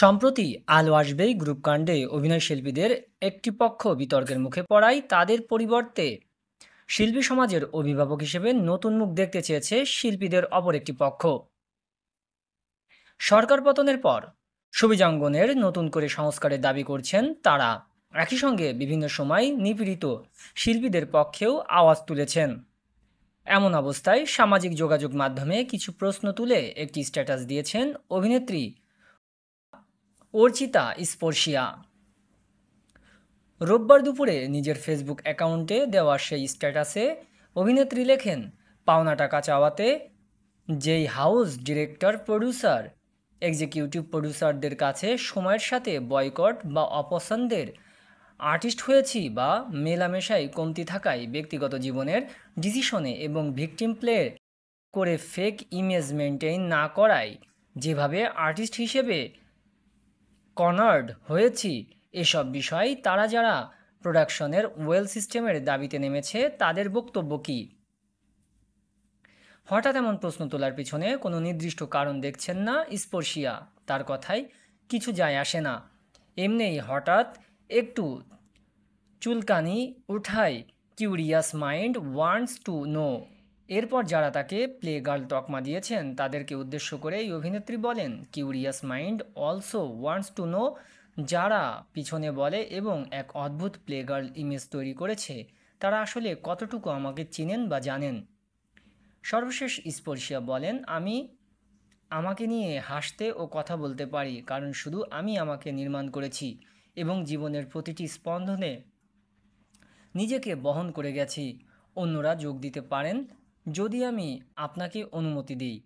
সম্প্রতি আলো আসবেই গ্রুপকাণ্ডে অভিনয়শিল্পীদের একটি পক্ষ বিতর্কের মুখে পড়ায় তাদের পরিবর্তে শিল্পী সমাজের অভিভাবক হিসেবে নতুন মুখ দেখতে চেয়েছে শিল্পীদের অপর একটি পক্ষ। সরকার পতনের পর সুবিজাঙ্গনের নতুন করে সংস্কারের দাবি করছেন তারা। একই সঙ্গে বিভিন্ন সময় নিপীড়িত শিল্পীদের পক্ষেও আওয়াজ তুলেছেন। এমন অবস্থায় সামাজিক যোগাযোগ মাধ্যমে কিছু প্রশ্ন তুলে একটি স্ট্যাটাস দিয়েছেন অভিনেত্রী অর্চিতা স্পর্শিয়া। রোববার দুপুরে নিজের ফেসবুক অ্যাকাউন্টে দেওয়া সেই স্ট্যাটাসে অভিনেত্রী লেখেন, পাওনা টাকা চাওয়াতে যেই হাউস ডিরেক্টর প্রডিউসার এক্সিকিউটিভ প্রডিউসারদের কাছে সময়ের সাথে বয়কট বা অপছন্দের আর্টিস্ট হয়েছি, বা মেলামেশায় কমতি থাকায় ব্যক্তিগত জীবনের ডিসিশনে এবং ভিকটিম প্লে করে ফেক ইমেজ মেনটেন না করায় যেভাবে আর্টিস্ট হিসেবে কর্নার্ড হয়েছি, এসব বিষয় তারা যারা প্রোডাকশনের ওয়েল সিস্টেমের দাবিতে নেমেছে তাদের বক্তব্য কী? হঠাৎ এমন প্রশ্ন তোলার পিছনে কোনো নির্দিষ্ট কারণ দেখছেন না স্পর্শিয়া। তার কথায় কিছু যায় আসে না, এমনিই হঠাৎ একটু চুলকানি উঠায় curious mind wants to know. এরপর যারা তাকে প্লে গার্ল তকমা দিয়েছেন তাদেরকে উদ্দেশ্য করে এই অভিনেত্রী বলেন, curious mind also wants to know. যারা পিছনে বলে এবং এক অদ্ভুত প্লে গার্ল ইমেজ তৈরি করেছে তারা আসলে কতটুকু আমাকে চিনেন বা জানেন। সর্বশেষ স্পর্শিয়া বলেন, আমি আমাকে নিয়ে হাসতে ও কথা বলতে পারি, কারণ শুধু আমি আমাকে নির্মাণ করেছি এবং জীবনের প্রতিটি স্পন্দনে নিজেকে বহন করে গেছি। অন্যরা যোগ দিতে পারেন যদি আমি আপনাকে অনুমতি দিই।